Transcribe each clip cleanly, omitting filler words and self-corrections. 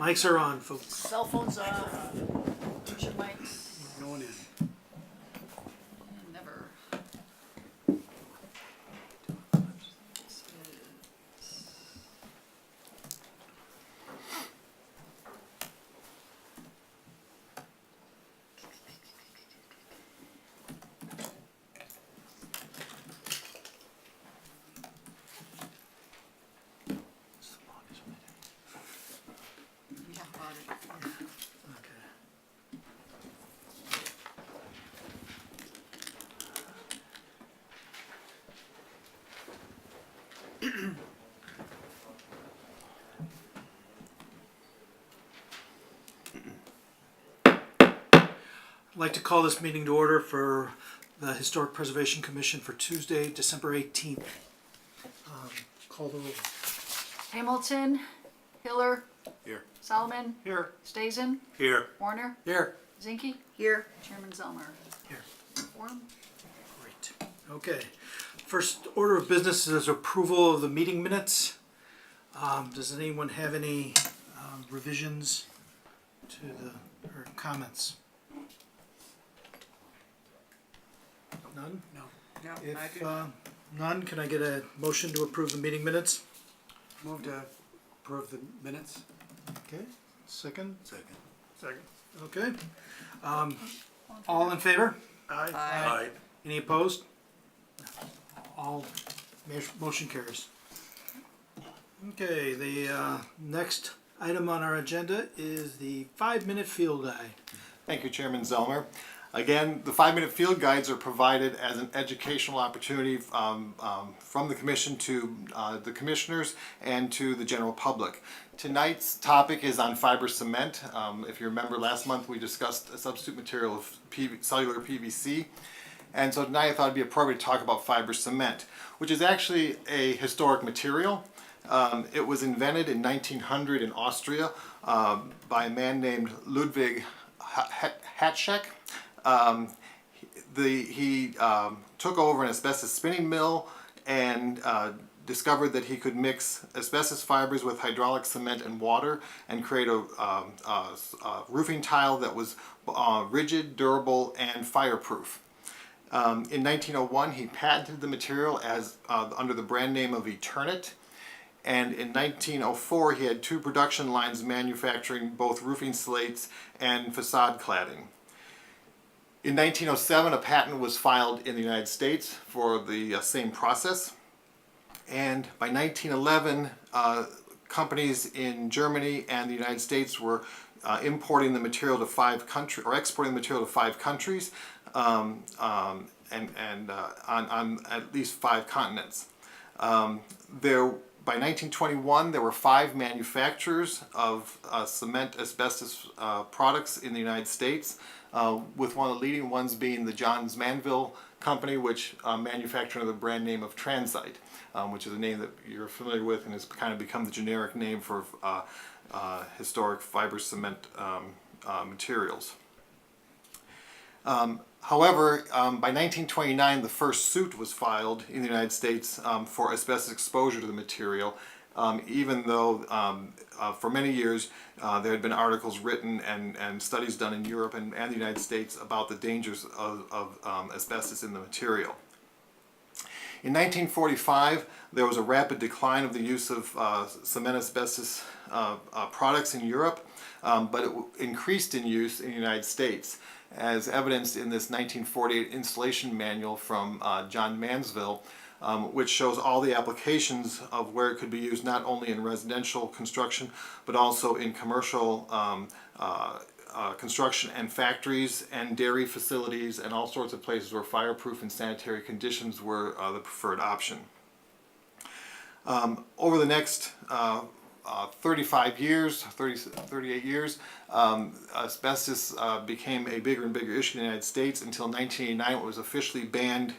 Mics are on, folks. Cell phones off. Use your mics. Going in. And never. Yeah, audit. Okay. I'd like to call this meeting to order for the Historic Preservation Commission for Tuesday, December 18th. Call the roll. Hamilton, Hiller, Here. Solomon, Here. Stazen, Here. Warner, Here. Zinke. Here. Chairman Zellmer. Here. Quorum. Great. Okay. First order of business is approval of the meeting minutes. Does anyone have any revisions to the, or comments? None? No. If none, can I get a motion to approve the meeting minutes? Move to approve the minutes. Okay, second? Second. Second. Okay. All in favor? Aye. Aye. Any opposed? All, motion carries. Okay, the next item on our agenda is the 5-minute field guide. Thank you, Chairman Zellmer. Again, the 5-minute field guides are provided as an educational opportunity from the Commission to the Commissioners and to the general public. Tonight's topic is on fiber cement. If you remember, last month we discussed a substitute material of cellular PVC. And so tonight I thought it'd be appropriate to talk about fiber cement, which is actually a historic material. It was invented in 1900 in Austria by a man named Ludwig Hatschek. He took over an asbestos spinning mill and discovered that he could mix asbestos fibers with hydraulic cement and water and create a roofing tile that was rigid, durable, and fireproof. In 1901, he patented the material as under the brand name of Adjournment. And in 1904, he had 2 production lines manufacturing both roofing slates and facade cladding. In 1907, a patent was filed in the United States for the same process. And by 1911, companies in Germany and the United States were importing the material to 5 countries, or exporting the material to 5 countries, and on at least 5 continents. By 1921, there were 5 manufacturers of cement asbestos products in the United States, with one of the leading ones being the Johns Manville Company, which manufactured under the brand name of Transite, which is a name that you're familiar with and has kind of become the generic name for historic fiber cement materials. However, by 1929, the first suit was filed in the United States for asbestos exposure to the material, even though for many years there had been articles written and studies done in Europe and the United States about the dangers of asbestos in the material. In 1945, there was a rapid decline of the use of cement asbestos products in Europe, but it increased in use in the United States, as evidenced in this 1948 installation manual from John Mansville, which shows all the applications of where it could be used not only in residential construction, but also in commercial construction and factories and dairy facilities and all sorts of places where fireproof and sanitary conditions were the preferred option. Over the next 38 years, asbestos became a bigger and bigger issue in the United States until 1989, it was officially banned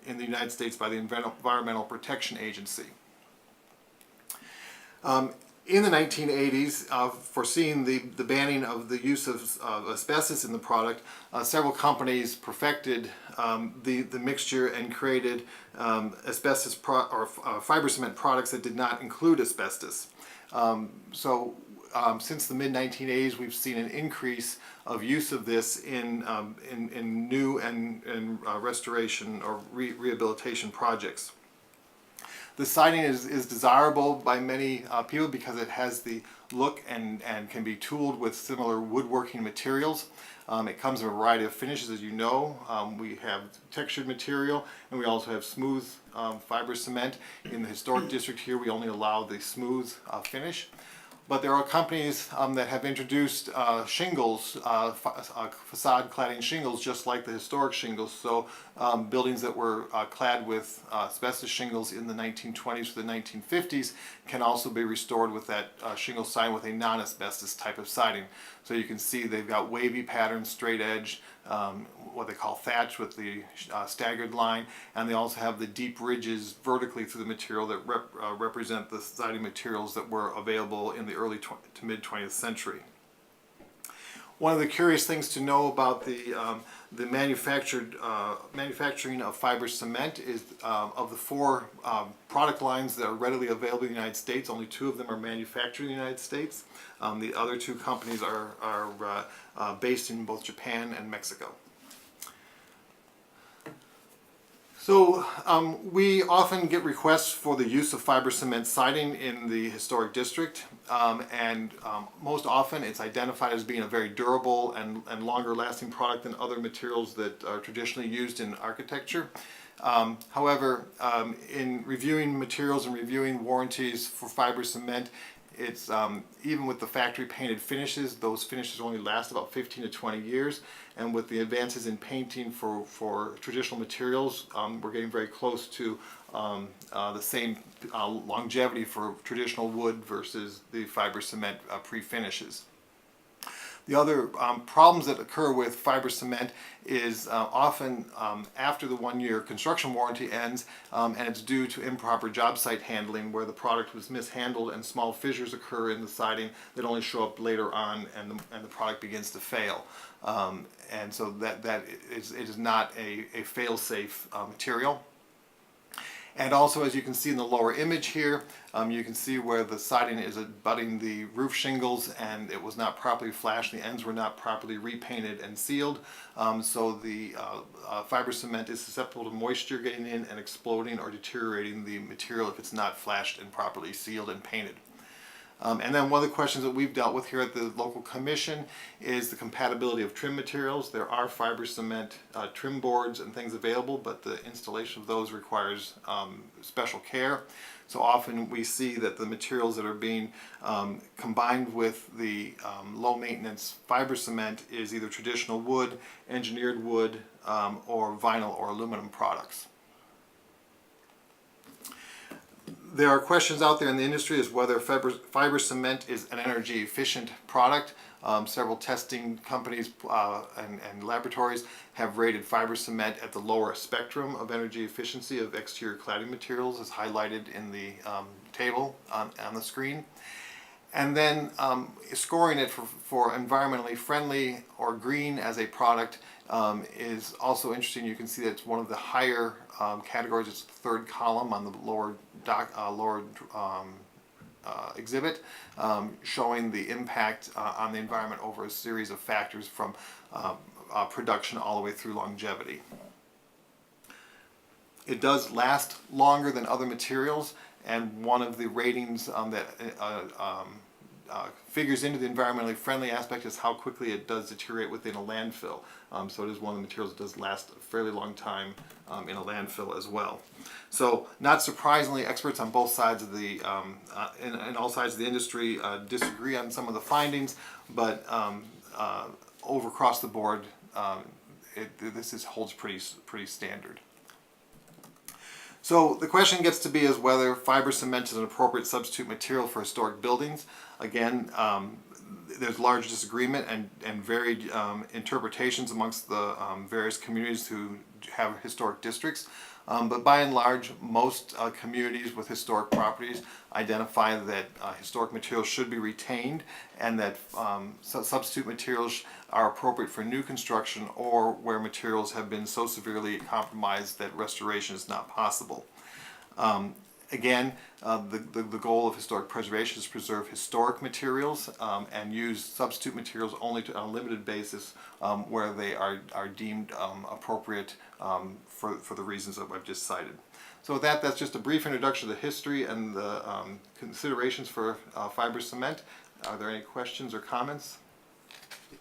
in the United States by the Environmental Protection Agency. In the 1980s, foreseeing the banning of the use of asbestos in the product, several companies perfected the mixture and created fiber cement products that did not include asbestos. So since the mid-1980s, we've seen an increase of use of this in new and restoration or rehabilitation projects. The siding is desirable by many people because it has the look and can be tooled with similar woodworking materials. It comes in a variety of finishes, as you know. We have textured material, and we also have smooth fiber cement. In the historic district here, we only allow the smooth finish. But there are companies that have introduced shingles, facade cladding shingles, just like the historic shingles. So buildings that were clad with asbestos shingles in the 1920s to the 1950s can also be restored with that shingle siding with a non-asbestos type of siding. So you can see they've got wavy patterns, straight edge, what they call thatch with the staggered line, and they also have the deep ridges vertically through the material that represent the siding materials that were available in the early to mid 20th century. One of the curious things to know about the manufacturing of fiber cement is of the 4 product lines that are readily available in the United States, only 2 of them are manufactured in the United States. The other 2 companies are based in both Japan and Mexico. So we often get requests for the use of fiber cement siding in the historic district, and most often it's identified as being a very durable and longer lasting product than other materials that are traditionally used in architecture. However, in reviewing materials and reviewing warranties for fiber cement, it's even with the factory painted finishes, those finishes only last about 15 to 20 years, and with the advances in painting for traditional materials, we're getting very close to the same longevity for traditional wood versus the fiber cement pre-finishes. The other problems that occur with fiber cement is often after the 1-year construction warranty ends, and it's due to improper job site handling where the product was mishandled and small fissures occur in the siding that only show up later on, and the product begins to fail. And so it is not a fail-safe material. And also, as you can see in the lower image here, you can see where the siding is abutting the roof shingles and it was not properly flashed, the ends were not properly repainted and sealed. So the fiber cement is susceptible to moisture getting in and exploding or deteriorating the material if it's not flashed and properly sealed and painted. And then one of the questions that we've dealt with here at the local commission is the compatibility of trim materials. There are fiber cement trim boards and things available, but the installation of those requires special care. So often we see that the materials that are being combined with the low maintenance fiber cement is either traditional wood, engineered wood, or vinyl or aluminum products. There are questions out there in the industry as whether fiber cement is an energy efficient product. Several testing companies and laboratories have rated fiber cement at the lower spectrum of energy efficiency of exterior cladding materials, as highlighted in the table on the screen. And then scoring it for environmentally friendly or green as a product is also interesting. You can see that it's one of the higher categories. It's the 3rd column on the lower exhibit, showing the impact on the environment over a series of factors from production all the way through longevity. It does last longer than other materials, and one of the ratings that figures into the environmentally friendly aspect is how quickly it does deteriorate within a landfill. So it is one of the materials that does last a fairly long time in a landfill as well. So not surprisingly, experts on both sides of the, in all sides of the industry disagree on some of the findings, but over across the board, this holds pretty standard. So the question gets to be is whether fiber cement is an appropriate substitute material for historic buildings. Again, there's large disagreement and varied interpretations amongst the various communities who have historic districts. But by and large, most communities with historic properties identify that historic materials should be retained, and that substitute materials are appropriate for new construction or where materials have been so severely compromised that restoration is not possible. Again, the goal of historic preservation is to preserve historic materials and use substitute materials only on a limited basis where they are deemed appropriate for the reasons that I've just cited. So with that, that's just a brief introduction to the history and the considerations for fiber cement. Are there any questions or comments?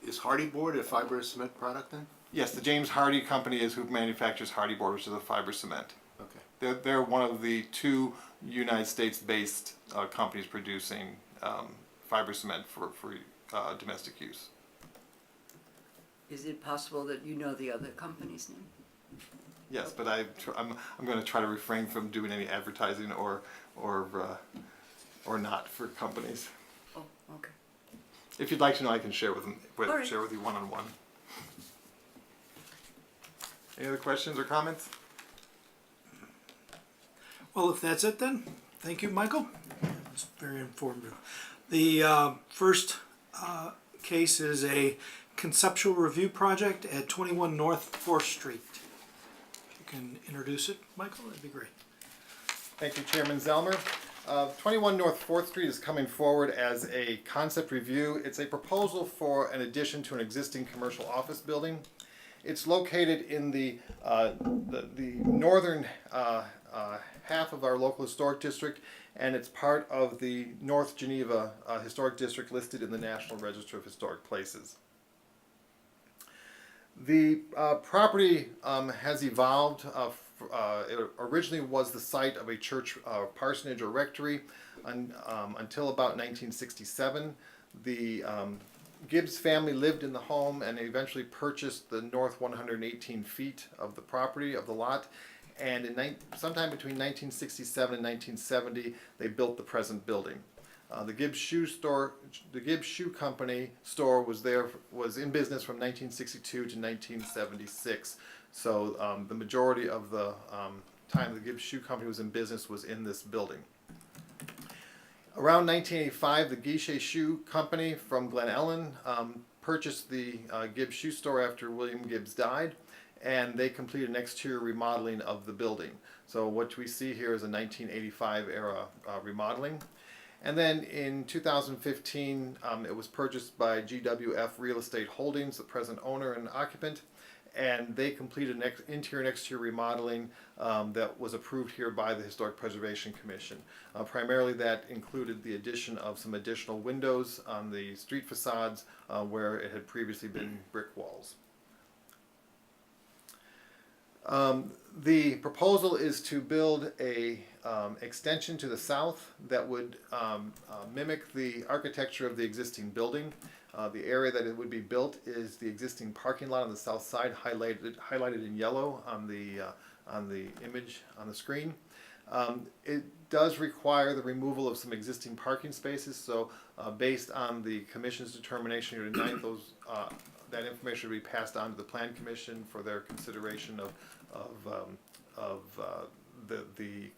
Is Hardy Board a fiber cement product then? Yes, the James Hardy Company is who manufactures Hardy Board, which is a fiber cement. Okay. They're one of the two United States-based companies producing fiber cement for domestic use. Is it possible that you know the other company's name? Yes, but I'm going to try to refrain from doing any advertising or not for companies. Oh, okay. If you'd like to know, I can share with All right. share with you one-on-one. Any other questions or comments? Well, if that's it then, thank you, Michael. That was very informative. The first case is a conceptual review project at 21 North 4th Street. If you can introduce it, Michael, that'd be great. Thank you, Chairman Zellmer. 21 North 4th Street is coming forward as a concept review. It's a proposal for an addition to an existing commercial office building. It's located in the northern half of our local historic district, and it's part of the North Geneva Historic District listed in the National Register of Historic Places. The property has evolved. It originally was the site of a church parsonage or rectory until about 1967. The Gibbs family lived in the home and eventually purchased the north 118 feet of the property of the lot. And sometime between 1967 and 1970, they built the present building. The Gibbs Shoe Company store was in business from 1962 to 1976. So the majority of the time the Gibbs Shoe Company was in business was in this building. Around 1985, the Guichet Shoe Company from Glen Ellen purchased the Gibbs Shoe Store after William Gibbs died, and they completed an exterior remodeling of the building. So what we see here is a 1985 era remodeling. And then in 2015, it was purchased by GWF Real Estate Holdings, the present owner and occupant, and they completed an interior and exterior remodeling that was approved here by the Historic Preservation Commission. Primarily that included the addition of some additional windows on the street facades where it had previously been brick walls. The proposal is to build a extension to the south that would mimic the architecture of the existing building. The area that it would be built is the existing parking lot on the south side, highlighted in yellow on the image on the screen. It does require the removal of some existing parking spaces, so based on the Commission's determination here tonight, that information will be passed on to the Plan Commission for their consideration of the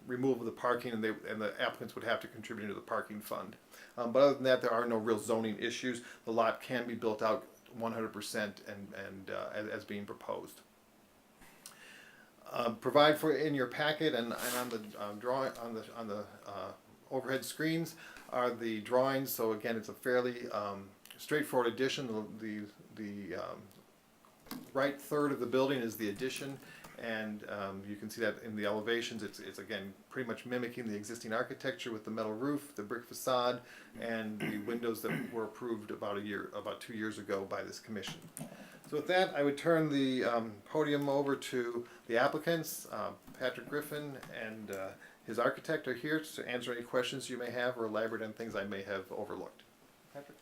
removal of the parking, and the applicants would have to contribute into the parking fund. But other than that, there are no real zoning issues. The lot can be built out 100% as being proposed. Provide for in your packet and on the drawing on the overhead screens are the drawings. So again, it's a fairly straightforward addition. The right third of the building is the addition, and you can see that in the elevations. It's again pretty much mimicking the existing architecture with the metal roof, the brick facade, and the windows that were approved about 2 years ago by this commission. So with that, I would turn the podium over to the applicants. Patrick Griffin and his architect are here to answer any questions you may have or elaborate on things I may have overlooked. Patrick?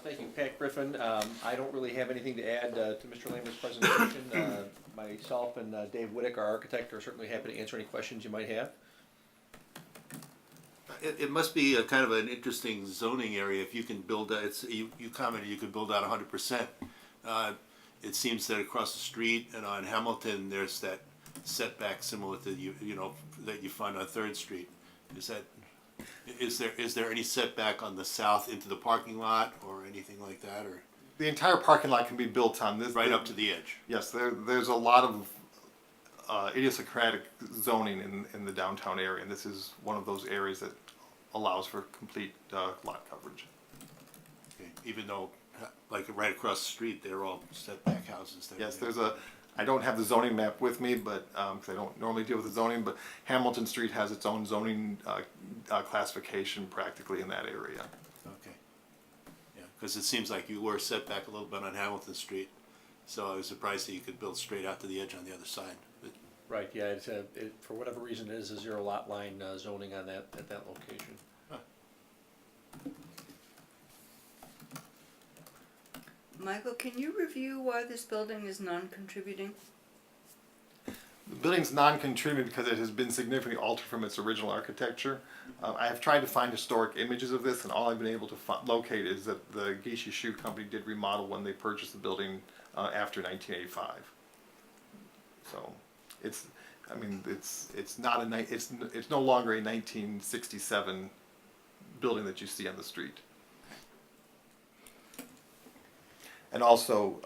Thank you, Pat Griffin. I don't really have anything to add to Mr. Lambert's presentation. Myself and Dave Whittick, our architect, are certainly happy to answer any questions you might have. It must be a kind of an interesting zoning area if you can build, you commented you could build out 100%. It seems that across the street and on Hamilton, there's that setback similar to that you find on 3rd Street. Is there any setback on the south into the parking lot or anything like that, or The entire parking lot can be built on this. right up to the edge? Yes, there's a lot of idiosyncratic zoning in the downtown area, and this is one of those areas that allows for complete lot coverage. Okay, even though, like right across the street, they're all setback houses. That Yes, way. there's I don't have the zoning map with me, but, because I don't normally deal with the zoning, but Hamilton Street has its own zoning classification practically in that area. Okay. Yeah, because it seems like you were set back a little bit on Hamilton Street, so I was surprised that you could build straight out to the edge on the other side. But Right, yeah, it's for whatever reason, it is a zero lot line zoning on that, at that location. Michael, can you review why this building is non-contributing? The building's non-contributing because it has been significantly altered from its original architecture. I have tried to find historic images of this, and all I've been able to locate is that the Geisha Shoe Company did remodel when they purchased the building after 1985. So, it's not it's no longer a 1967 building that you see on the street. And also,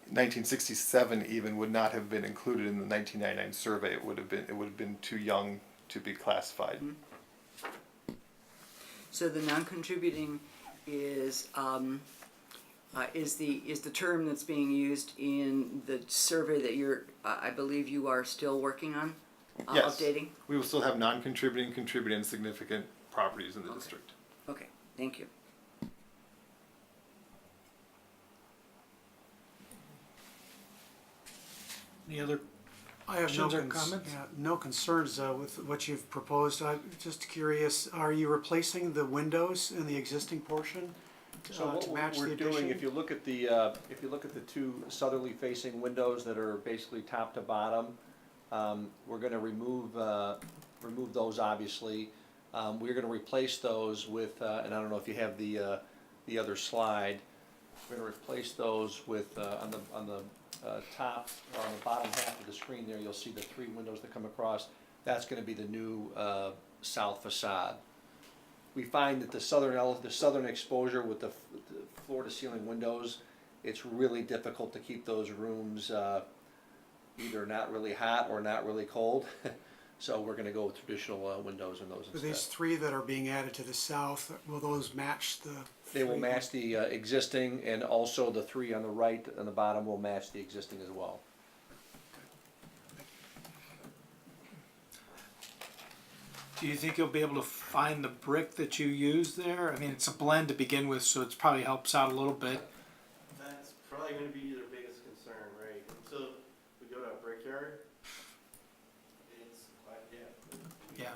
1967 even would not have been included in the 1999 survey. It would have been too young to be classified. Mm-hmm. So the non-contributing is the term that's being used in the survey that you're, I believe you are still working on, Yes. updating? We will still have non-contributing, contributing, and significant properties in the district. Okay, thank you. Any other I have no questions or cons- comments? yeah, no concerns with what you've proposed. I'm just curious, are you replacing the windows in the existing portion So to what match we're the doing, addition? if you look at the two southerly facing windows that are basically top to bottom, we're gonna remove those obviously. We're gonna replace those with, and I don't know if you have the other slide, we're gonna replace those with, on the top, or on the bottom half of the screen there, you'll see the three windows that come across. That's gonna be the new south facade. We find that the southern exposure with the floor to ceiling windows, it's really difficult to keep those rooms either not really hot or not really cold. So we're gonna go with traditional windows in those For these instead. three that are being added to the south, will those match the? They will three- match the existing, and also the three on the right and the bottom will match the existing as well. Do you think you'll be able to find the brick that you use there? I mean, it's a blend to begin with, so it probably helps out a little bit. That's probably going to be their biggest concern, right? Until we go to a brickyard, it's quite, Yeah.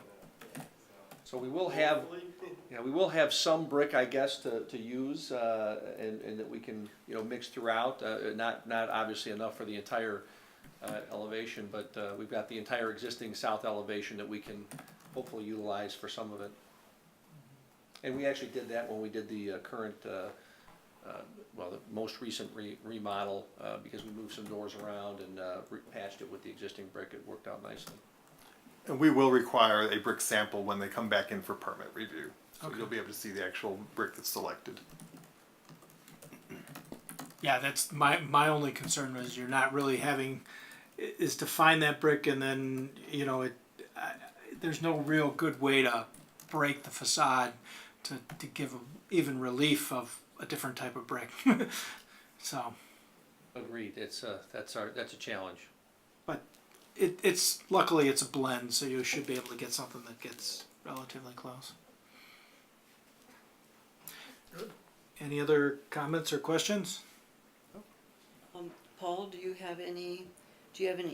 So we will have, hopefully, yeah, we will have some brick, I guess, to use, and that we can, mix throughout. Not obviously enough for the entire elevation, but we've got the entire existing south elevation that we can hopefully utilize for some of it. And we actually did that when we did the current, the most recent remodel, because we moved some doors around and patched it with the existing brick. It worked out nicely. And we will require a brick sample when they come back in for permit review. So Okay. you'll be able to see the actual brick that's selected. Yeah, that's my only concern is you're not really having, is to find that brick and then, there's no real good way to break the facade to give even relief of a different type of brick. So, Agreed. That's a challenge. but it's luckily it's a blend, so you should be able to get something that gets relatively close. Any other comments or questions? Paul, do you have any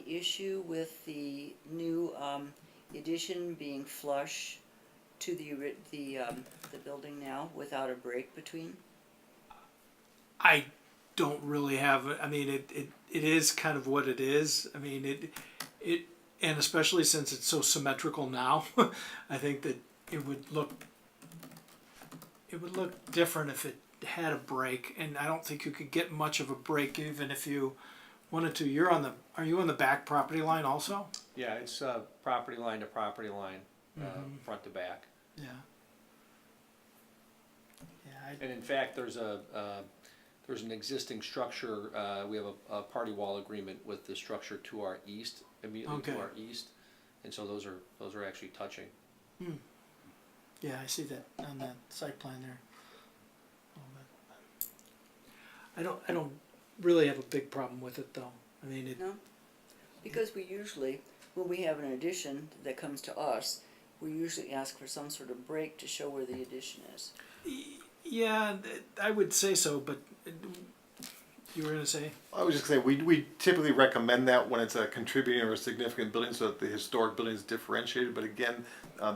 issue with the new addition being flush to the building now without a break between? I don't really have, I mean, it is kind of what it is. I mean, and especially since it's so symmetrical now, I think that it would look different if it had a break, and I don't think you could get much of a break even if you wanted to. Are you on the back property line also? Yeah, it's property line to property line, front to back. Yeah. Yeah, And in fact, there's an existing structure. We have a party wall agreement with the structure to our east, immediately to Okay. our east, and so those are actually touching. Yeah, I see that on that site plan there. I don't really have a big problem with it though. I mean, it, No? Because we usually, when we have an addition that comes to us, we usually ask for some sort of break to show where the addition is. yeah, I would say so, but you were gonna say? I was just saying, we typically recommend that when it's a contributing or a significant building so that the historic building is differentiated. But again,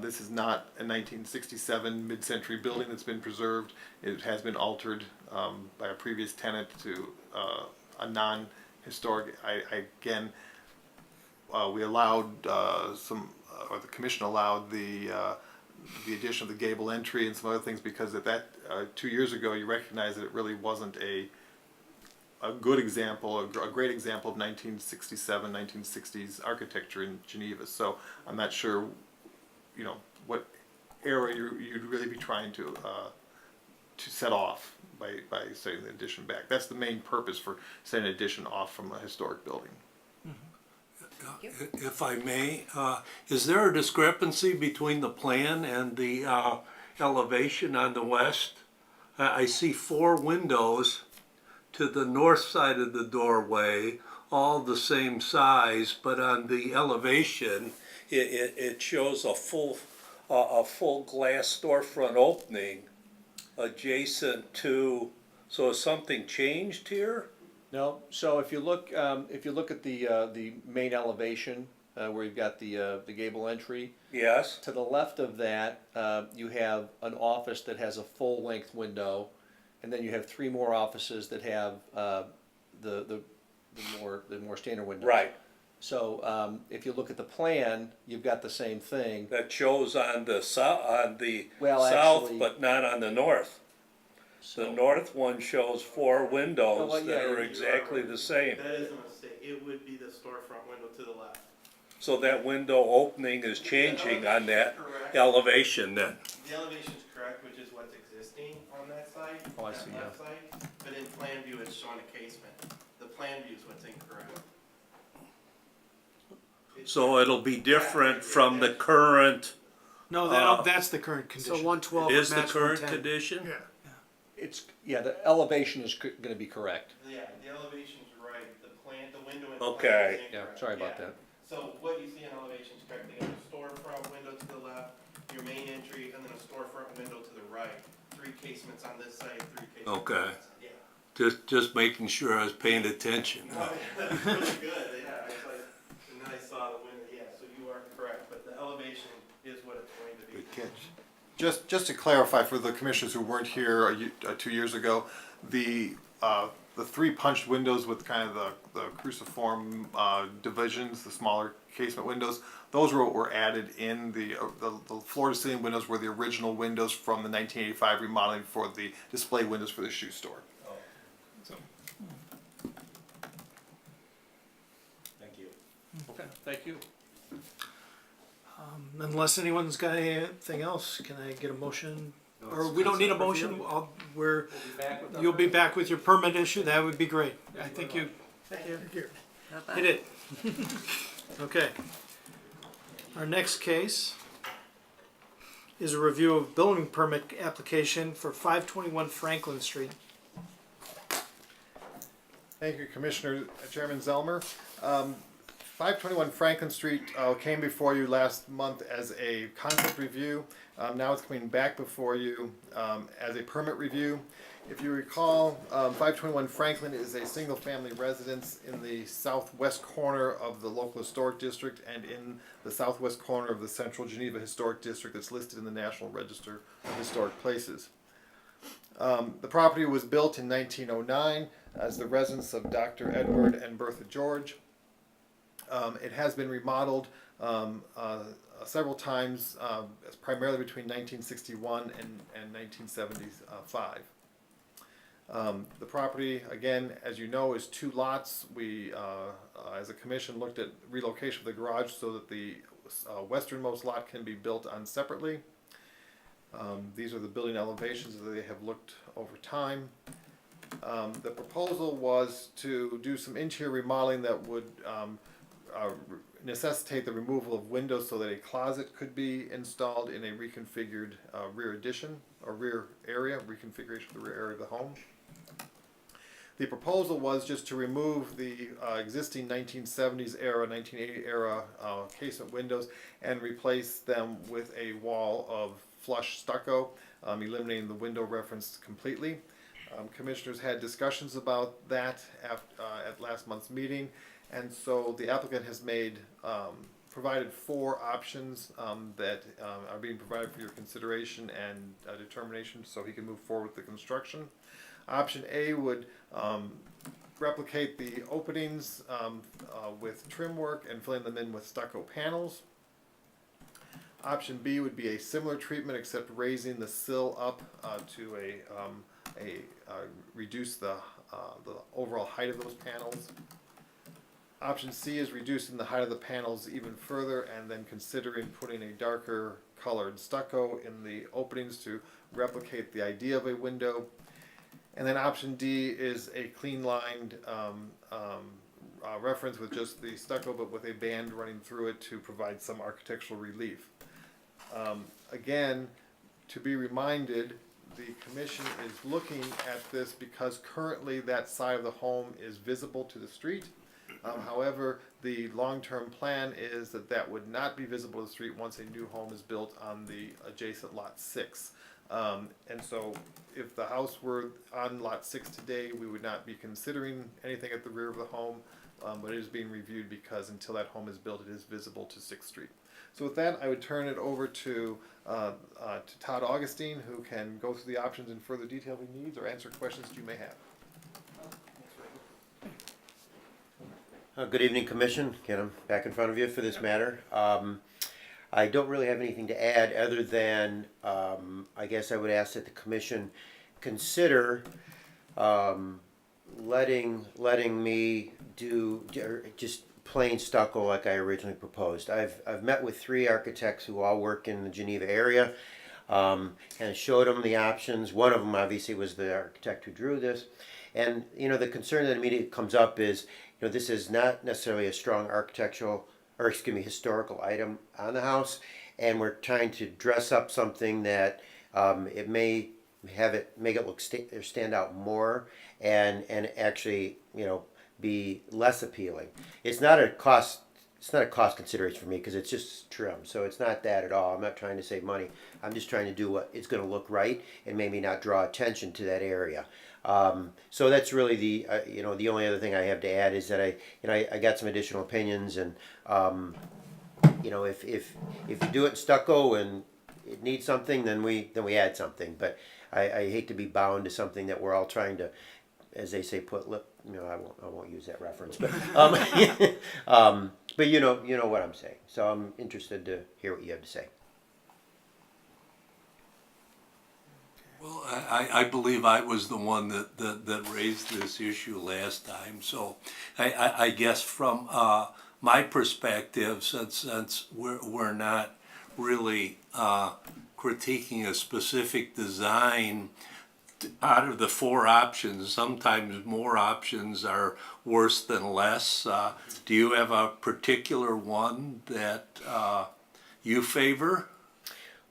this is not a 1967 mid-century building that's been preserved. It has been altered by a previous tenant to a non-historic. We allowed or the commission allowed the addition of the gable entry and some other things because at that 2 years ago you recognized that it really wasn't a good example, a great example of 1967, 1960s architecture in Geneva. So I'm not sure, what area you'd really be trying to set off by setting the addition back. That's the main purpose for setting an addition off from a historic building. If I may, is there a discrepancy between the plan and the elevation on the west? I see 4 windows to the north side of the doorway, all the same size, but on the elevation, it shows a full glass storefront opening adjacent to, so has something changed here? No, so if you look at the main elevation, where you've got the gable entry, Yes, to the left of that, you have an office that has a full-length window, and then you have 3 more offices that have the more standard windows. right, So if you look at the plan, you've got the same thing. that shows on the Well, south, actually- but not on the north. The So- north one shows 4 windows Oh, well, yeah, that are you are exactly right. the same. That is a mistake. It would be the storefront window to the left. So that window opening is changing on that Correct. elevation then. The elevation's correct, which is what's existing on that side. Oh, I that see, left side. But in plan view, it's showing a casement. The plan view is what's incorrect. So it'll be different from the current, No, that's the current condition. So 112 is the match current 110. condition? The elevation is gonna be correct. Yeah, the elevation's right. The plan, the window in Okay. plan is Yeah, incorrect. sorry about Yeah. that. So what you see in elevation is correct. You got a storefront window to the left, your main entry, and then a storefront window to the right. 3 casements on this side, 3 casements Okay. on that side. Yeah. Just making sure I was paying attention. Oh, yeah, that's really good, yeah, it's like, and then I saw the window, yeah, so you are correct, but the elevation is what it's going to be. Good catch. Just to clarify for the commissioners who weren't here 2 years ago, the 3 punched windows with kind of the cruciform divisions, the smaller casement windows, those were added in the floor to ceiling windows were the original windows from the 1985 remodeling for the display windows for the shoe store. So. Thank you. Okay, thank you. Unless anyone's got anything else, can I get a motion? No, Or it's we don't need a concept motion, review. you'll be back with your permit issue, that would be great. I think you, here, hit it. Okay. Our next case is a review of building permit application for 521 Franklin Street. Thank you, Commissioner Chairman Zelmer. 521 Franklin Street came before you last month as a concept review. Now it's coming back before you as a permit review. If you recall, 521 Franklin is a single-family residence in the southwest corner of the local historic district and in the southwest corner of the Central Geneva Historic District that's listed in the National Register of Historic Places. The property was built in 1909 as the residence of Dr. Edward and Bertha George. It has been remodeled several times, primarily between 1961 and 1975. The property, again, as you know, is 2 lots. We, as a commission, looked at relocation of the garage so that the westernmost lot can be built on separately. These are the building elevations that they have looked over time. The proposal was to do some interior remodeling that would necessitate the removal of windows so that a closet could be installed in a reconfigured rear addition or rear area, reconfiguration of the rear area of the home. The proposal was just to remove the existing 1970s era, 1980 era casement windows and replace them with a wall of flush stucco, eliminating the window reference completely. Commissioners had discussions about that at last month's meeting, and so the applicant has provided 4 options that are being provided for your consideration and determination so he can move forward with the construction. Option A would replicate the openings with trim work and filling them in with stucco panels. Option B would be a similar treatment except raising the sill up to reduce the overall height of those panels. Option C is reducing the height of the panels even further and then considering putting a darker colored stucco in the openings to replicate the idea of a window. And then option D is a clean lined reference with just the stucco but with a band running through it to provide some architectural relief. Again, to be reminded, the commission is looking at this because currently that side of the home is visible to the street. However, the long-term plan is that would not be visible to the street once a new home is built on the adjacent lot 6. And so if the house were on lot 6 today, we would not be considering anything at the rear of the home, but it is being reviewed because until that home is built, it is visible to 6th Street. So with that, I would turn it over to Todd Augustine, who can go through the options in further detail if he needs or answer questions you may have. Good evening, Commission. Again, I'm back in front of you for this matter. I don't really have anything to add other than I guess I would ask that the Commission consider letting me do just plain stucco like I originally proposed. I've met with 3 architects who all work in the Geneva area and showed them the options. One of them obviously was the architect who drew this. And the concern that immediately comes up is this is not necessarily a strong historical item on the house, and we're trying to dress up something that it may make it look stand out more and actually be less appealing. It's not a cost consideration for me because it's just trim, so it's not that at all. I'm not trying to save money. I'm just trying to do what it's going to look right and maybe not draw attention to that area. So that's really the the only other thing I have to add is that I got some additional opinions, and if you do it in stucco and it needs something, then we add something. But I hate to be bound to something that we're all trying to, as they say, put lip. I won't use that reference, but but you know what I'm saying. So I'm interested to hear what you have to say. Well, I believe I was the one that raised this issue last time. So I guess from my perspective, since we're not really critiquing a specific design, out of the 4 options, sometimes more options are worse than less. Do you have a particular one that you favor?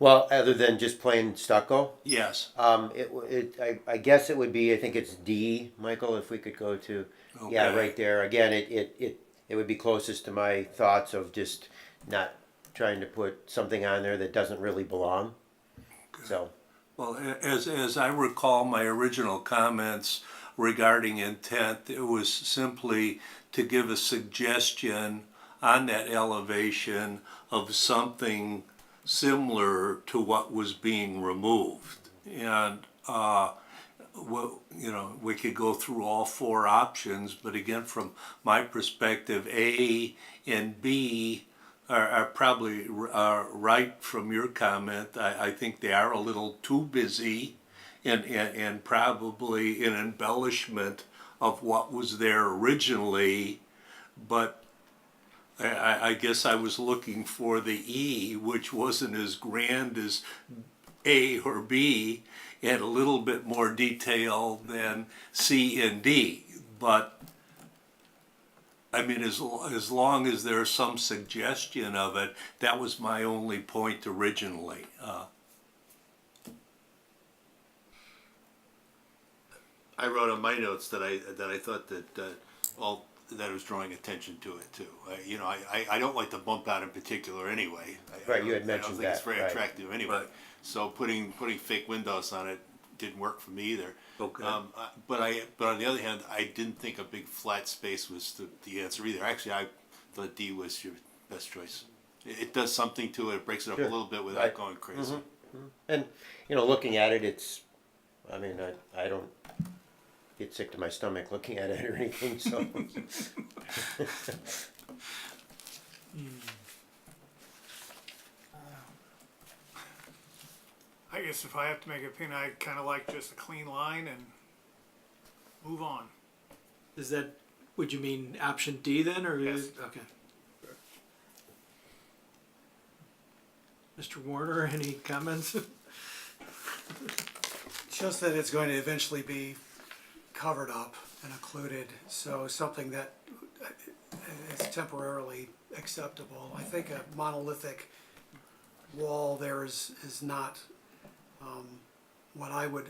Well, other than just plain stucco? Yes. I guess it would be, I think it's D, Michael, if we could go to, Okay. yeah, right there. Again, it would be closest to my thoughts of just not trying to put something on there that doesn't really belong. Okay. So. Well, as I recall my original comments regarding intent, it was simply to give a suggestion on that elevation of something similar to what was being removed. And we could go through all 4 options, but again, from my perspective, A and B are probably right from your comment. I think they are a little too busy and probably an embellishment of what was there originally, but I guess I was looking for the E, which wasn't as grand as A or B, and a little bit more detail than C and D. But I mean, as long as there's some suggestion of it, that was my only point originally. I wrote on my notes that I thought that, that I was drawing attention to it too. I don't like the bump out in particular anyway. Right, you had I mentioned don't think it's that, very right. attractive anyway. So putting fake windows on it didn't work for me either. Okay. But on the other hand, I didn't think a big flat space was the answer either. Actually, I thought D was your best choice. It does something to it. It breaks it up Sure. a little bit without Right. going crazy. And, looking at it, it's, I mean, I don't get sick to my stomach looking at it or anything, so. I guess if I have to make an opinion, I kind of like just a clean line and move on. Is that, would you mean option D then, or? Yes. Okay. Mr. Warner, any comments? Just that it's going to eventually be covered up and occluded, so something that is temporarily acceptable. I think a monolithic wall there is not what I would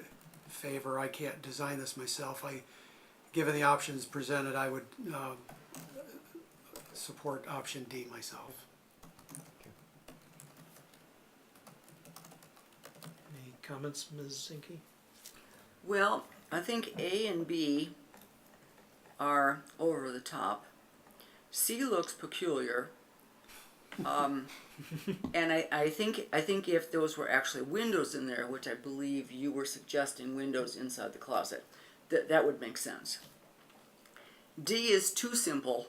favor. I can't design this myself. Given the options presented, I would support option D myself. Any comments, Ms. Zinke? Well, I think A and B are over the top. C looks peculiar. And I think if those were actually windows in there, which I believe you were suggesting windows inside the closet, that would make sense. D is too simple.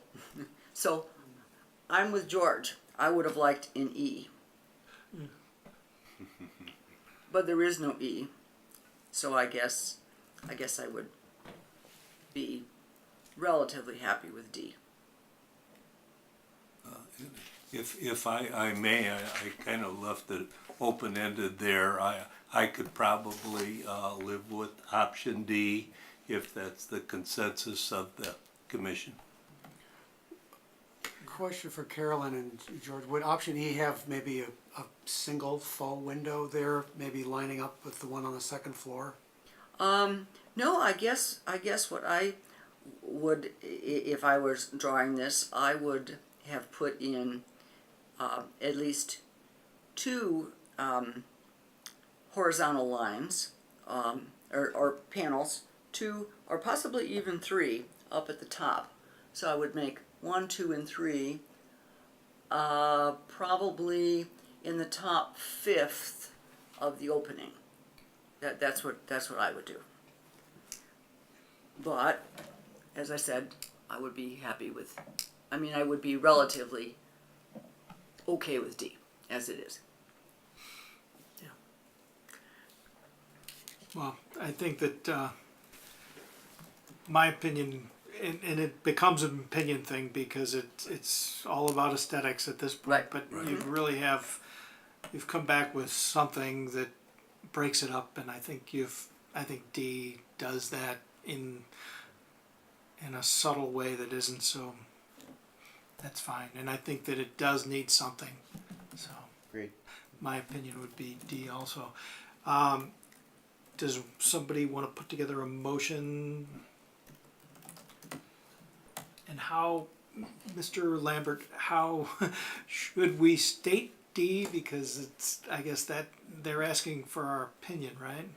So I'm with George. I would have liked an E. But there is no E. So I guess I would be relatively happy with D. If I may, I kind of left it open-ended there. I could probably live with option D if that's the consensus of the commission. Question for Carolyn and George, would option E have maybe a single faux window there, maybe lining up with the one on the second floor? No, I guess what I would, if I was drawing this, I would have put in at least two horizontal lines or panels, two or possibly even three up at the top. So I would make 1, 2, and 3, probably in the top fifth of the opening. That's what I would do. But as I said, I would be happy with. I mean, I would be relatively okay with D as it is. Well, I think that my opinion, and it becomes an opinion thing because it's all about aesthetics at this point. Right. But you really you've come back with something that breaks it up, and I think D does that in a subtle way that isn't so. That's fine, and I think that it does need something. So, Agreed. my opinion would be D also. Does somebody want to put together a motion? And how, Mr. Lambert, how should we state D? Because I guess that they're asking for our opinion, right?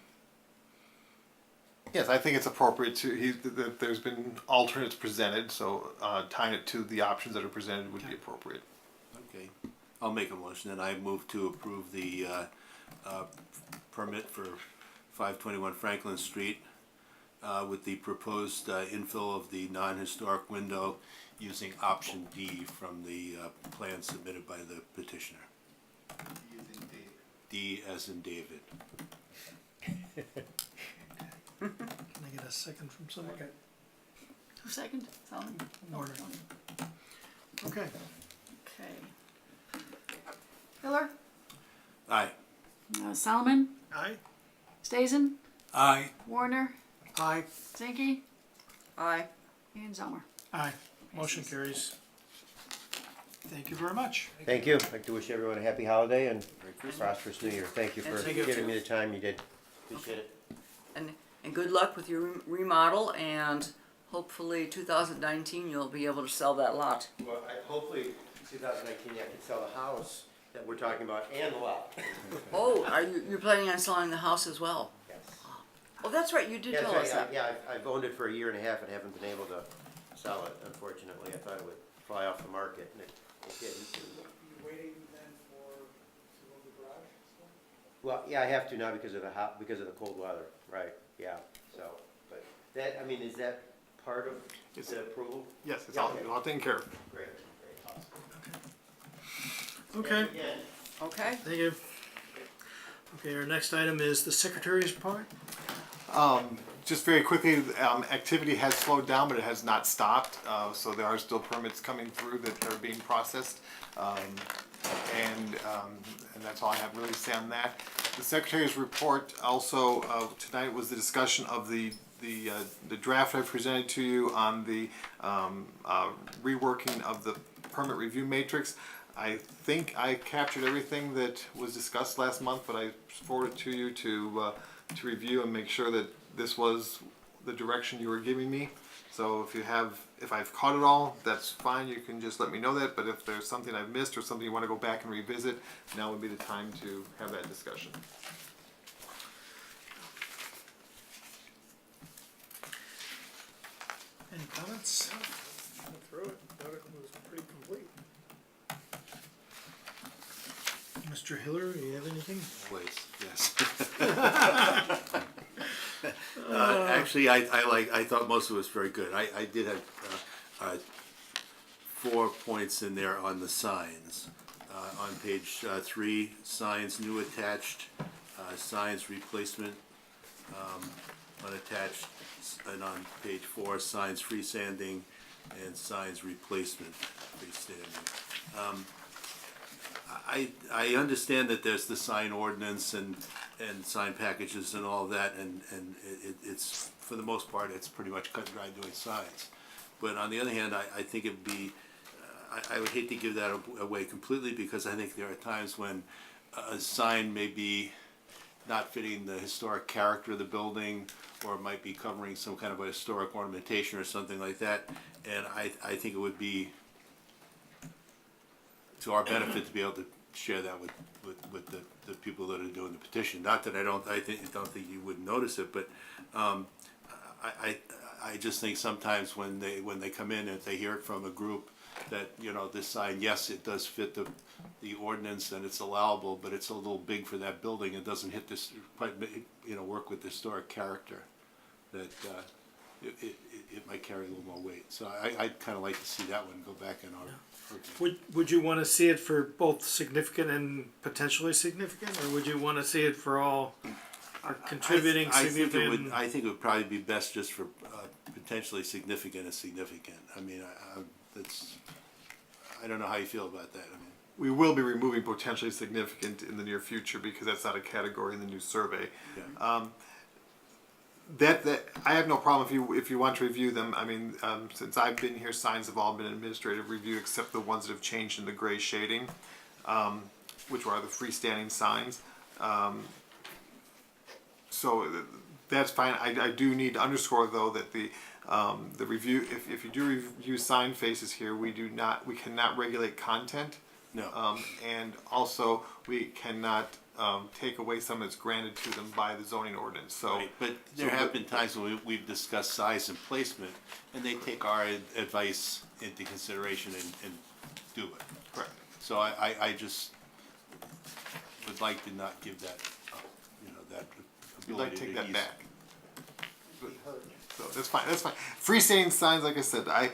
Yes, I think it's appropriate that there's been alternates presented, so tying it to the options that are presented would be appropriate. Okay, I'll make a motion, and I move to approve the permit for 521 Franklin Street with the proposed infill of the non-historic window using option D from the plan submitted by the petitioner. D as in David. Can I get a second from someone? Okay. Who second? Solomon? Warner. Solomon. Okay. Okay. Hiller? Aye. Solomon? Aye. Stazen? Aye. Warner? Aye. Zinke? Aye. And Zelmer. Aye. Motion carries. Thank you very much. Thank you. I'd like to wish everyone a happy holiday and prosperous new year. Thank you for Thank you. giving me the time you did. Appreciate it. And good luck with your remodel, and hopefully 2019 you'll be able to sell that lot. Well, hopefully 2019 I can sell the house that we're talking about and the lot. Oh, you're planning on selling the house as well? Yes. Oh, that's right, you did Yeah, tell that's us right. that. Yeah, I've owned it for a year and a half and haven't been able to sell it, unfortunately. I thought it would fly off the market and it didn't. You waiting then to move the garage? Well, yeah, I have to now because of the cold weather, right, yeah, so, but that, I mean, is that part of the approval? Yes, it's Yeah, all, okay. all taken care of. Great, awesome. Okay, Again, Okay, thank you. Okay, our next item is the secretary's report. Just very quickly, activity has slowed down, but it has not stopped. So there are still permits coming through that are being processed. And that's all I have really to say on that. The Secretary's report also, tonight was the discussion of the draft I presented to you on the reworking of the permit review matrix. I think I captured everything that was discussed last month, but I forwarded to you to review and make sure that this was the direction you were giving me. So if I've caught it all, that's fine, you can just let me know that, but if there's something I've missed or something you wanna go back and revisit, now would be the time to have that discussion. Any comments? Went through it, thought it was pretty complete. Mr. Hiller, you have anything? Place, yes. Actually, I thought most of it was very good. I did have 4 points in there on the signs. On page 3, signs new attached, signs replacement unattached, and on page 4, signs freestanding and signs replacement freestanding. I understand that there's the sign ordinance and sign packages and all of that, and it's, for the most part, it's pretty much cut and dry doing signs. But on the other hand, I think it'd be, I would hate to give that away completely, because I think there are times when a sign may be not fitting the historic character of the building, or it might be covering some kind of a historic ornamentation or something like that, and I think it would be to our benefit to be able to share that with the people that are doing the petition. Not that I don't think you wouldn't notice it, but I just think sometimes when they come in, if they hear it from a group that, you know, this sign, yes, it does fit the ordinance and it's allowable, but it's a little big for that building. It doesn't hit this, quite, you know, work with the historic character. That it might carry a little more weight. So I'd kind of like to see that one go back in our. Would you want to see it for both significant and potentially significant, or would you want to see it for all contributing significant? I think it would probably be best just for potentially significant and significant. I mean, I don't know how you feel about that. I mean, We will be removing potentially significant in the near future because that's not a category in the new survey. yeah. That I have no problem if you want to review them. I mean, since I've been here, signs have all been administrative review except the ones that have changed in the gray shading, which are the freestanding signs. So that's fine. I do need to underscore though that the review, if you do review sign faces here, we cannot regulate content. No. And also we cannot take away something that's granted to them by the zoning ordinance. So, Right, but there have been times when we've discussed size and placement, and they take our advice into consideration and do it. correct. So I just would like to not give that, you know, that We'd like ability to take to that ease. back. So that's fine. That's fine. Freestanding signs, like I said, I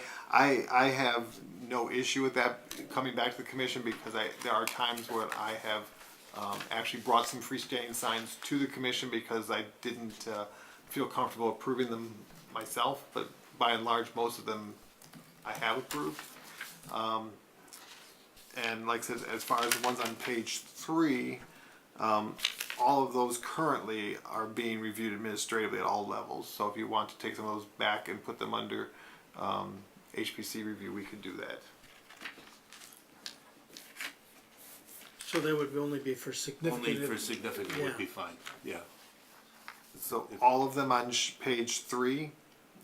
have no issue with that coming back to the commission because there are times where I have actually brought some freestanding signs to the commission because I didn't feel comfortable approving them myself, but by and large, most of them I have approved. And like I said, as far as the ones on page 3, all of those currently are being reviewed administratively at all levels. So if you want to take some of those back and put them under HPC review, we could do that. So that would only be for significant. Only for significant Yeah. would be fine, yeah. So all of them on page 3?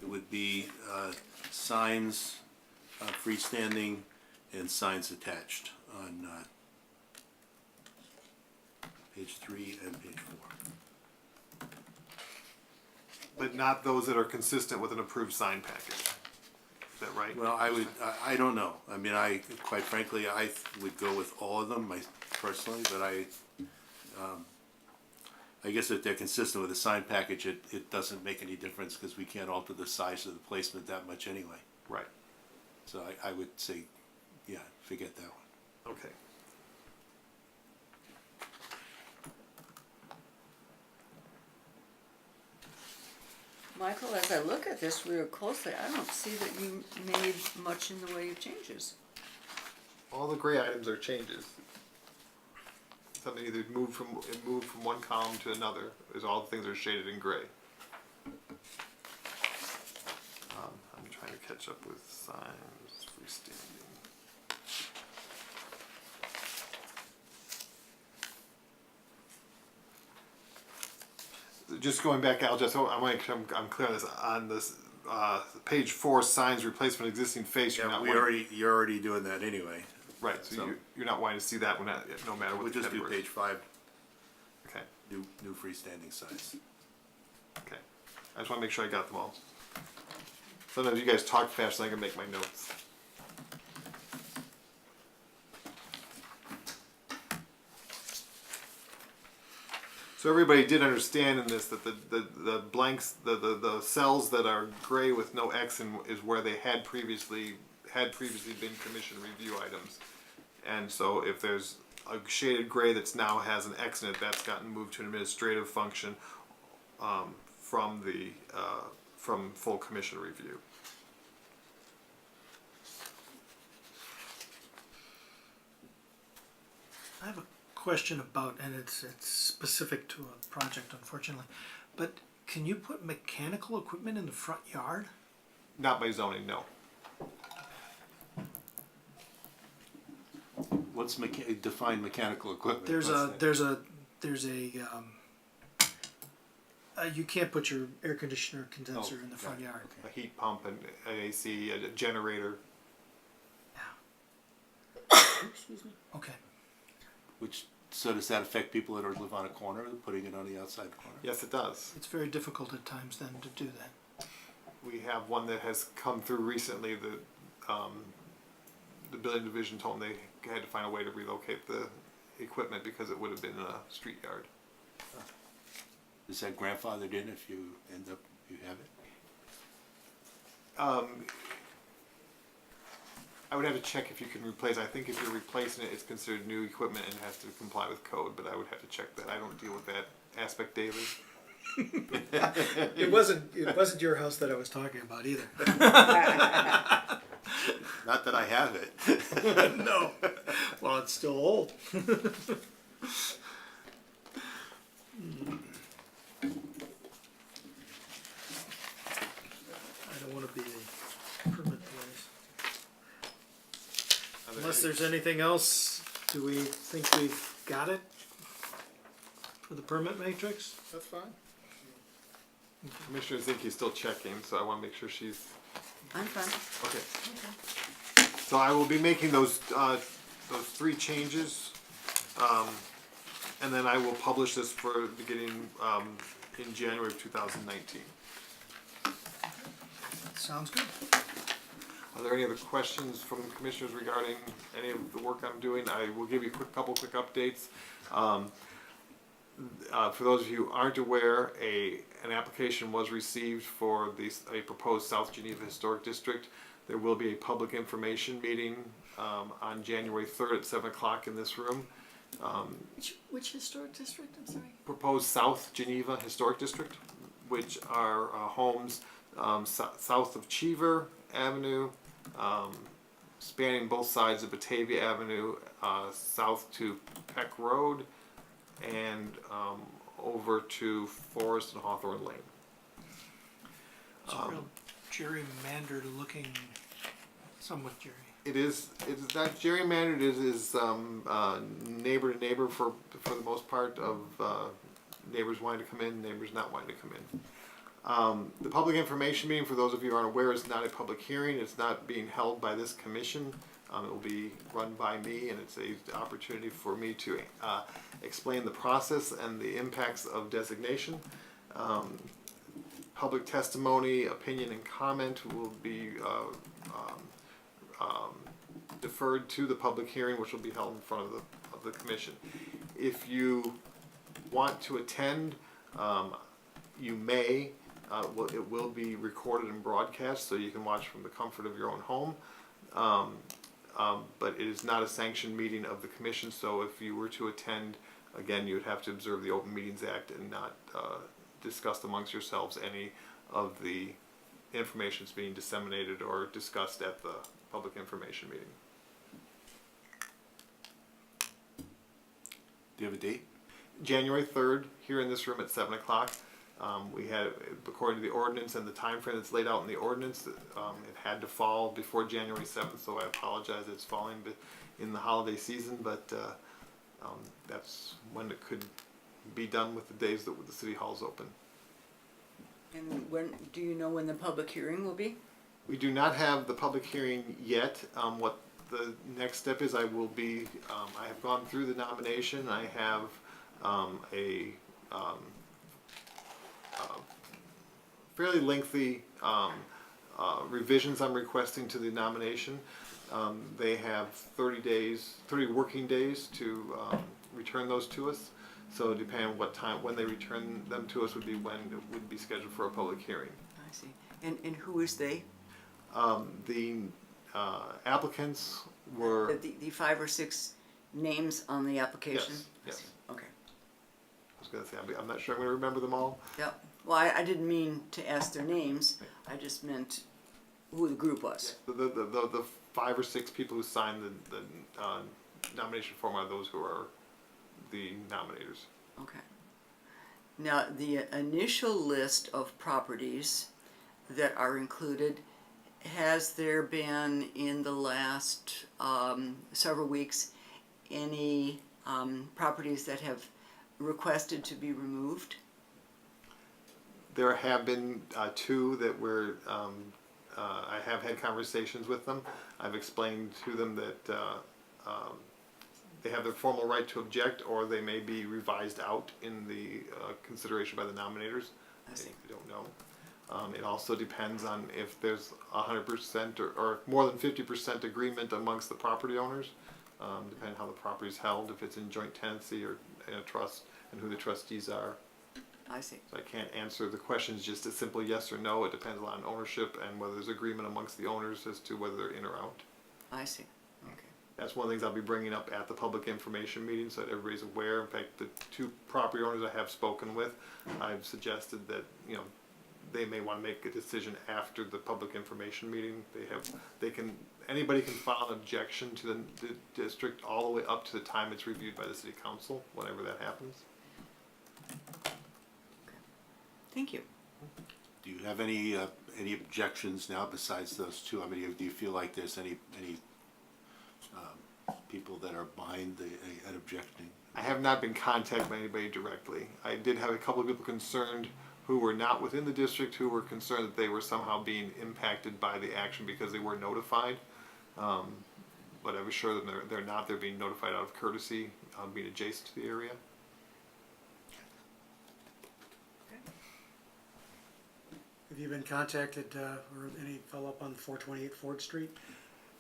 It would be signs, freestanding, and signs attached on page 3 and page 4. But not those that are consistent with an approved sign package. Is that right? Well, I don't know. I mean, quite frankly, I would go with all of them, personally, but I guess if they're consistent with the sign package, it doesn't make any difference, because we can't alter the size of the placement that much anyway. Right, So I would say, yeah, forget that one. okay. Michael, as I look at this real closely, I don't see that you made much in the way of changes. All the gray items are changes. Something either moved from one column to another, is all the things that are shaded in gray. I'm trying to catch up with signs, freestanding. Just going back, I want to make sure I'm clear on this, page 4, signs replacement existing face. You're Yeah, not you're already doing that anyway. right, so so- you're not wanting to see that one, no matter what We'll the just do category is. page 5, Okay, new freestanding signs. okay. I just want to make sure I got them all. Sometimes you guys talk fast and I can make my notes. So everybody did understand in this that the blanks, the cells that are gray with no X in is where they had previously been commission review items. And so if there's a shaded gray that's now has an X in it, that's gotten moved to an administrative function from full commission review. I have a question about, and it's specific to a project, unfortunately, but can you put mechanical equipment in the front yard? Not by zoning, no. What's define mechanical equipment? There's What's that? you can't put your air conditioner condenser in the front right, yard. A heat pump and an AC, a generator. Excuse me. Okay. So does that affect people that live on a corner, putting it on the outside corner? Yes, it does. It's very difficult at times then to do that. We have one that has come through recently. The building division told them they had to find a way to relocate the equipment because it would have been in a street yard. Is that grandfathered in if you you have it? I would have to check if you can replace. I think if you're replacing it, it's considered new equipment and has to comply with code. But I would have to check that. I don't deal with that aspect daily. It wasn't your house that I was talking about either. Not that I have it. No. Well, it's still old. I don't want to be a permit place. Unless there's anything else, do we think we've got it for the permit matrix? That's fine. Commissioner Zinke is still checking, so I want to make sure she's I'm fine. okay. So I will be making those 3 changes, and then I will publish this for beginning in January of 2019. Sounds good. Are there any other questions from commissioners regarding any of the work I'm doing? I will give you a couple quick updates. For those of you who aren't aware, an application was received for a proposed South Geneva Historic District. There will be a public information meeting on January 3rd at 7 o'clock in this room. Which historic district, I'm sorry? Proposed South Geneva Historic District, which are homes south of Cheever Avenue, spanning both sides of Batavia Avenue, south to Peck Road, and over to Forest and Hawthorne Lane. It's a real gerrymandered looking somewhat, Jerry. It is not gerrymandered. It is neighbor to neighbor for the most part of neighbors wanting to come in, neighbors not wanting to come in. The public information meeting, for those of you who aren't aware, is not a public hearing. It's not being held by this commission. It will be run by me, and it's an opportunity for me to explain the process and the impacts of designation. Public testimony, opinion, and comment will be deferred to the public hearing, which will be held in front of the commission. If you want to attend, you may. It will be recorded and broadcast, so you can watch from the comfort of your own home. But it is not a sanctioned meeting of the commission, so if you were to attend, again, you would have to observe the Open Meetings Act and not discuss amongst yourselves any of the information that's being disseminated or discussed at the public information meeting. Do you have a date? January 3rd, here in this room at 7 o'clock. We had, according to the ordinance and the time frame that's laid out in the ordinance, it had to fall before January 7th, so I apologize it's falling in the holiday season, but that's when it could be done with the days that the city hall's open. And when, do you know when the public hearing will be? We do not have the public hearing yet. What the next step is, I have gone through the nomination. I have fairly lengthy revisions I'm requesting to the nomination. They have 30 working days to return those to us. So depending on what time, when they return them to us would be when it would be scheduled for a public hearing. I see. And who is they? The applicants were... The 5 or 6 names on the application? Yes, yes. Okay. I was going to say, I'm not sure I'm going to remember them all. Yep. Well, I didn't mean to ask their names. I just meant who the group was. The 5 or 6 people who signed the nomination form are those who are the nominators. Okay. Now, the initial list of properties that are included, has there been in the last several weeks any properties that have requested to be removed? There have been 2 that were, I have had conversations with them. I've explained to them that they have their formal right to object, or they may be revised out in the consideration by the nominators. I see. We don't know. It also depends on if there's 100% or more than 50% agreement amongst the property owners, depending on how the property is held, if it's in joint tenancy or in a trust, and who the trustees are. I see. So I can't answer the questions just a simple yes or no. It depends a lot on ownership and whether there's agreement amongst the owners as to whether they're in or out. I see. Okay. That's one of the things I'll be bringing up at the public information meeting so that everybody's aware. In fact, the 2 property owners I have spoken with, I've suggested that, you know, they may want to make a decision after the public information meeting. Anybody can file an objection to the district all the way up to the time it's reviewed by the city council, whenever that happens. Thank you. Do you have any objections now besides those 2? I mean, do you feel like there's any people that are behind an objecting? I have not been contacted by anybody directly. I did have a couple of people concerned who were not within the district who were concerned that they were somehow being impacted by the action because they were notified. But I was sure that they're not. They're being notified out of courtesy, being adjacent to the area. Have you been contacted, or any follow-up on 428 Ford Street?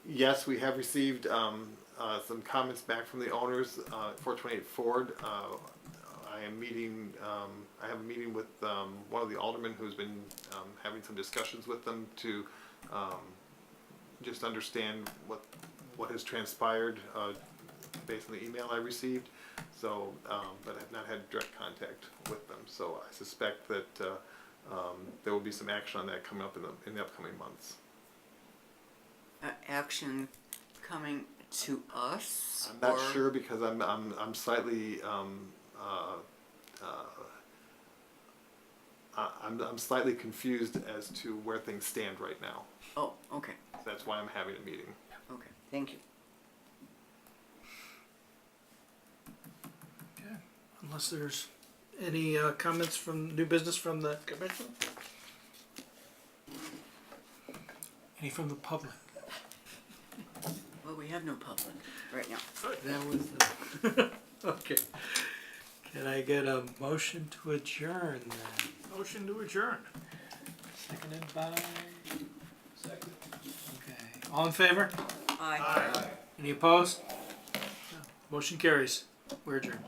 Yes, we have received some comments back from the owners. 428 Ford. I have a meeting with one of the aldermen who's been having some discussions with them to just understand what has transpired based on the email I received. So, but I have not had direct contact with them. So I suspect that there will be some action on that coming up in the upcoming months. Action coming to us? I'm not sure because I'm slightly I'm slightly confused as to where things stand right now. Oh, okay. That's why I'm having a meeting. Okay, thank you. Okay. Unless there's any comments from new business from the commission? Any from the public? Well, we have no public right now. That was okay. Can I get a motion to adjourn then? Motion to adjourn. Seconded by? Second. Okay. All in favor? Aye. Any opposed? No. Motion carries. We're adjourned.